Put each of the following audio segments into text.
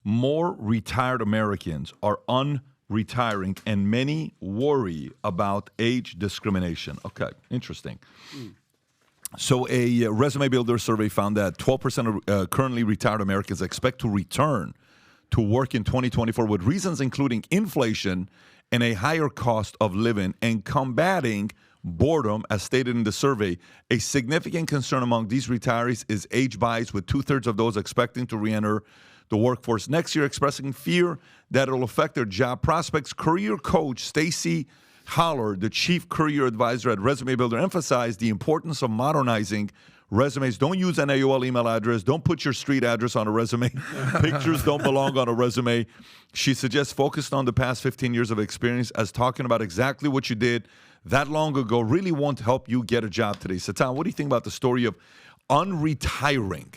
more retired Americans are unretiring, and many worry about age discrimination. Okay, interesting. So a Resume Builder survey found that 12% of currently retired Americans expect to return to work in 2024 with reasons including inflation and a higher cost of living and combating boredom, as stated in the survey. A significant concern among these retirees is age bias, with 2/3 of those expecting to re-enter the workforce next year expressing fear that it will affect their job prospects. Career coach Stacy Holler, the chief career advisor at Resume Builder, emphasized the importance of modernizing resumes. Don't use an AOL email address. Don't put your street address on a resume. Pictures don't belong on a resume. She suggests focusing on the past 15 years of experience, as talking about exactly what you did that long ago really won't help you get a job today. Satan, what do you think about the story of unretiring?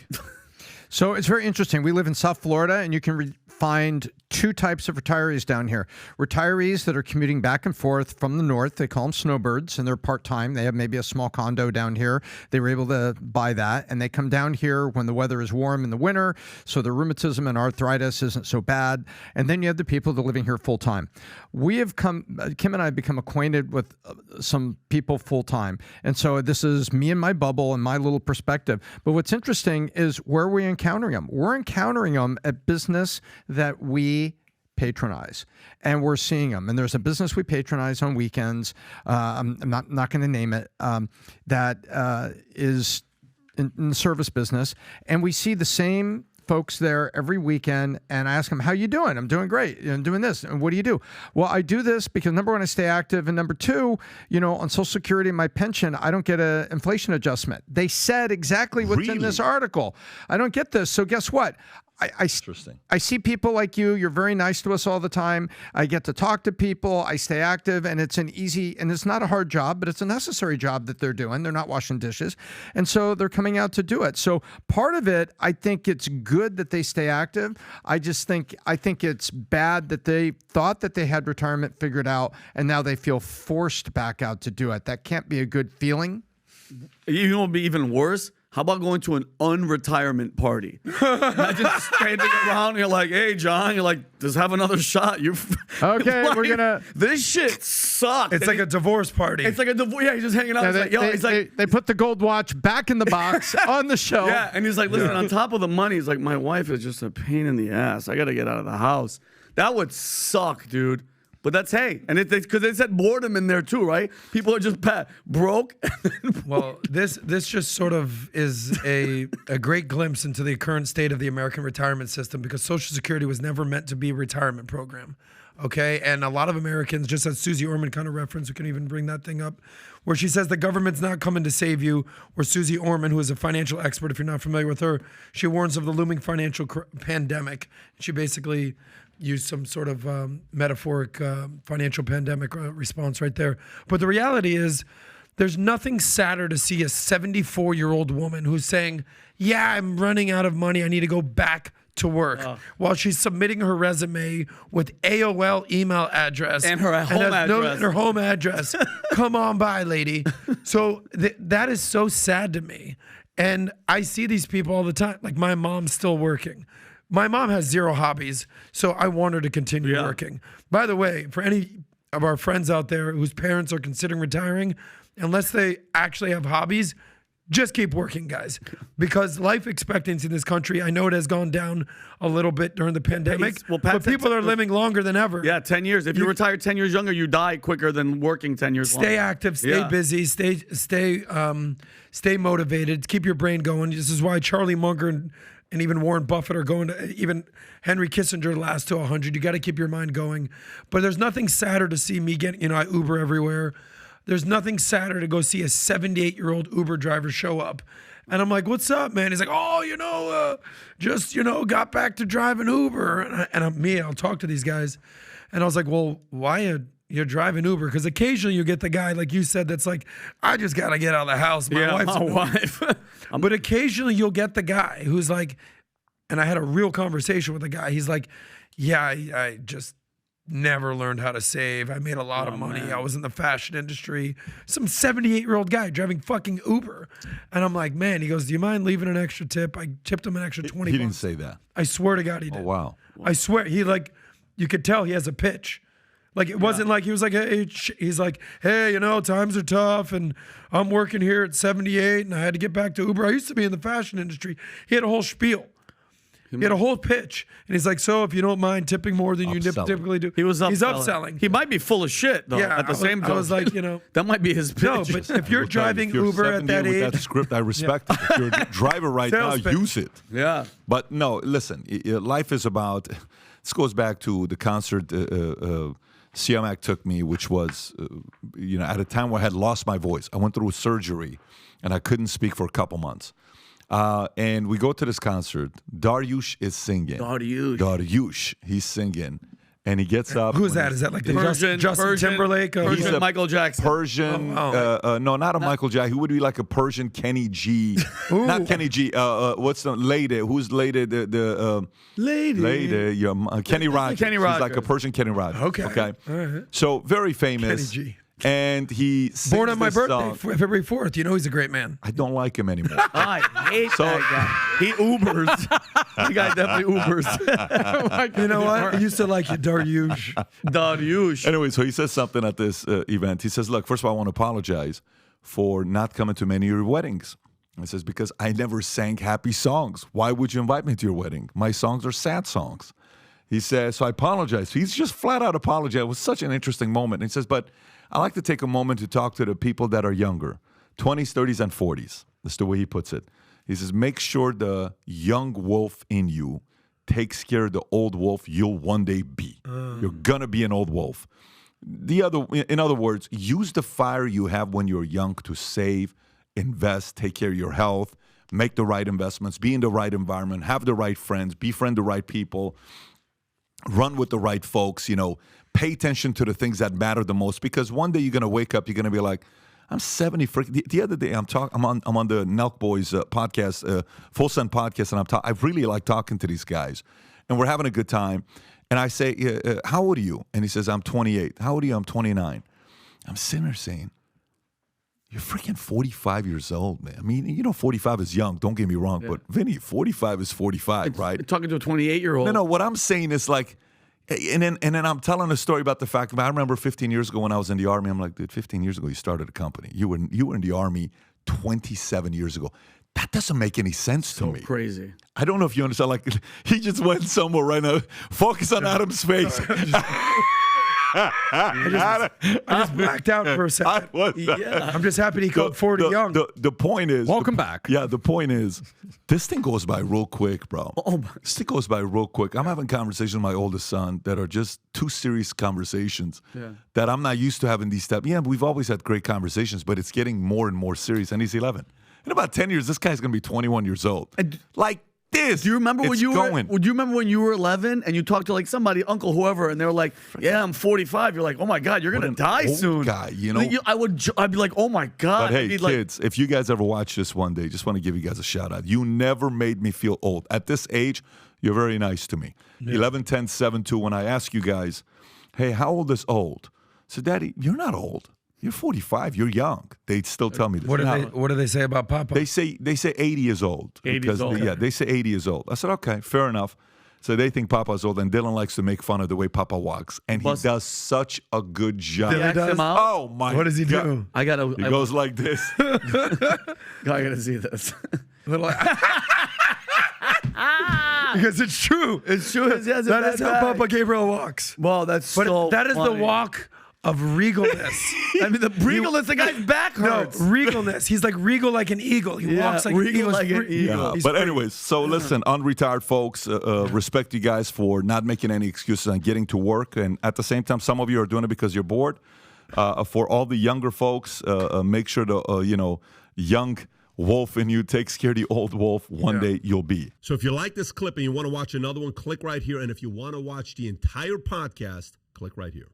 So it's very interesting. We live in South Florida, and you can find two types of retirees down here. Retirees that are commuting back and forth from the north. They call them snowbirds, and they're part-time. They have maybe a small condo down here. They were able to buy that, and they come down here when the weather is warm in the winter, so their rheumatism and arthritis isn't so bad. And then you have the people that are living here full-time. Kim and I have become acquainted with some people full-time. And so this is me and my bubble and my little perspective. But what's interesting is where we're encountering them. We're encountering them at business that we patronize, and we're seeing them. And there's a business we patronize on weekends. I'm not going to name it. That is in the service business, and we see the same folks there every weekend, and I ask them, how you doing? I'm doing great. I'm doing this. And what do you do? Well, I do this because, number one, I stay active, and number two, on Social Security and my pension, I don't get an inflation adjustment. They said exactly what's in this article. I don't get this. So guess what? I see people like you. You're very nice to us all the time. I get to talk to people. I stay active, and it's it's not a hard job, but it's a necessary job that they're doing. They're not washing dishes. And so they're coming out to do it. So part of it, I think it's good that they stay active. I think it's bad that they thought that they had retirement figured out, and now they feel forced back out to do it. That can't be a good feeling. You know what would be even worse? How about going to an unretirement party? Imagine standing around and you're like, hey, John, you're like, just have another shot. You're okay, like, we're going to... This shit sucks. It's like a divorce party. It's like a divorce. Yeah, he's just hanging out. They put the gold watch back in the box on the show. Yeah, and he's like, listen, on top of the money, he's like, my wife is just a pain in the ass. I got to get out of the house. That would suck, dude. But that's, hey, and it's because they said boredom in there too, right? People are just broke. Well, this just sort of is a great glimpse into the current state of the American retirement system, because Social Security was never meant to be a retirement program, okay? And a lot of Americans, just as Susie Orman kind of referenced, we can even bring that thing up, where she says the government's not coming to save you, or Susie Orman, who is a financial expert, if you're not familiar with her, she warns of the looming financial pandemic. She basically used some sort of metaphoric financial pandemic response right there. But the reality is, there's nothing sadder to see a 74-year-old woman who's saying, yeah, I'm running out of money. I need to go back to work, while she's submitting her resume with AOL email address. And her home address. Come on by, lady. So that is so sad to me. And I see these people all the time. Like, my mom's still working. My mom has zero hobbies, so I want her to continue working. By the way, for any of our friends out there whose parents are considering retiring, unless they actually have hobbies, just keep working, guys. Because life expectancy in this country, I know it has gone down a little bit during the pandemic, but people are living longer than ever. Yeah, 10 years. If you retire 10 years younger, you die quicker than working 10 years longer. Stay active, stay busy, stay motivated, keep your brain going. This is why Charlie Munger and even Warren Buffett are going to, even Henry Kissinger lasts to 100. You got to keep your mind going. But there's nothing sadder to see me get, I Uber everywhere. There's nothing sadder to go see a 78-year-old Uber driver show up. And I'm like, what's up, man? He's like, got back to driving Uber. And I'll talk to these guys. And I was like, well, why you're driving Uber? Because occasionally you get the guy, like you said, that's like, I just got to get out of the house. My wife. But occasionally you'll get the guy who's like, and I had a real conversation with the guy. He's like, yeah, never learned how to save. I made a lot of money. I was in the fashion industry. Some 78-year-old guy driving fucking Uber. And I'm like, man, he goes, do you mind leaving an extra tip? I tipped him an extra 20 He bucks. didn't say that. I swear to God he did. Oh, wow. I swear. He like, you could tell he has a pitch. Like it wasn't like he was like, hey, he's like, hey, you know, times are tough and I'm working here at 78 and I had to get back to Uber. I used to be in the fashion industry. He had a whole spiel. He had a whole pitch. And he's like, so if you don't mind tipping more than you Upselling. typically do. He was upselling. He's upselling. He might be full of shit, though, Yeah, at the same time. I was like, you know. that might be his pitch. No, but if you're driving If you're Uber at 70 that with age. that script, I respect it. If you're a driver right now, Sales pitch. use it. Yeah. But no, listen, life is about, this goes back to the concert Siamak took me, which was, at a time where I had lost my voice. I went through surgery and I couldn't speak for a couple months. And we go to this concert. Dariush is singing. Dariush, he's singing. And he gets up. Who's that? Is that like the Persian, Justin Timberlake? Or Persian Michael Jackson. Persian, no, not a Michael Jackson. Who would be like a Persian Kenny G? Not Kenny G. What's the lady? Who's lady? The lady. Kenny Rogers. Kenny He's like a Rogers. Persian Kenny Rogers. Okay. Okay. All right. So very famous. Kenny G. And he sings Born on my this birthday, song. February 4th. You know he's a great man. I don't like him anymore. I hate that guy. He Ubers. That guy definitely Ubers. You know what? I used to like you, Dariush. Dariush. Anyway, so he says something at this event. He says, look, first of all, I want to apologize for not coming to many of your weddings. He says, because I never sang happy songs. Why would you invite me to your wedding? My songs are sad songs. He says, so I apologize. He's just flat out apologized. It was such an interesting moment. And he says, but I like to take a moment to talk to the people that are younger, 20s, 30s, and 40s. That's the way he puts it. He says, make sure the young wolf in you takes care of the old wolf you'll one day be. You're going to be an old wolf. In other words, use the fire you have when you're young to save, invest, take care of your health, make the right investments, be in the right environment, have the right friends, befriend the right people, run with the right folks, pay attention to the things that matter the most, because one day you're going to wake up, you're going to be like, I'm 70. The other day, I'm on the Nelk Boys podcast, Full Send podcast, and I really like talking to these guys, and we're having a good time. And I say, how old are you? And he says, I'm 28. How old are you? I'm 29. I'm sitting there saying, you're freaking 45 years old, man. I mean, 45 is young. Don't get me wrong, but Vinny, 45 is 45, right? You're talking to a 28-year-old. No. What I'm saying is like, and then I'm telling a story about the fact that I remember 15 years ago when I was in the Army. I'm like, dude, 15 years ago you started a company. You were in the Army 27 years ago. That doesn't make any sense to me. Crazy. I don't know if you understand. Like, he just went somewhere right now. Focus on Adam's face. I just blacked out for a second. I'm just happy he called 40 young. The point is, Welcome back. Yeah, the point is, this thing goes by real quick, bro. This thing goes by real quick. I'm having conversations with my oldest son that are just too serious conversations that I'm not used to having these type. Yeah, we've always had great conversations, but it's getting more and more serious. And he's 11. In about 10 years, this guy's gonna be 21 years old. Like this. Do you remember when It's you were? going. Do you remember when you were 11 and you talked to like somebody, uncle, whoever, and they were like, "Yeah, I'm 45." You're like, "Oh my God, you're gonna die old soon." guy, I'd be like, "Oh my God." But hey, I'd be like, kids, if you guys ever watch this one day, just want to give you guys a shout out. You never made me feel old. At this age, you're very nice to me. 11, 10, 7, 2. When I ask you guys, hey, how old is old? So, Daddy, you're not old. You're 45. You're young. They still tell me this. What do they say about Papa? They say 80 years old. 80 years old. They say 80 years old. I said, okay, fair enough. So they think Papa's old, and Dylan likes to make fun of the way Papa walks, and he does such a good job. Dylan does? Oh my! What does he God. do? He goes like this. I gotta see this. Because it's true. It's true. That is how Papa Gabriel walks. Well, that's But so that is funny. the walk of regalness. I mean, the regalness, the guy's back No, hurts. regalness. He's like regal like an eagle. He walks like regal an eagle. like an eagle. Yeah, but anyways, so listen, unretired folks, respect you guys for not making any excuses and getting to work. And at the same time, some of you are doing it because you're bored. For all the younger folks, make sure the young wolf in you takes care of the old wolf. One day you'll be. So if you like this clip and you want to watch another one, click right here. And if you want to watch the entire podcast, click right here.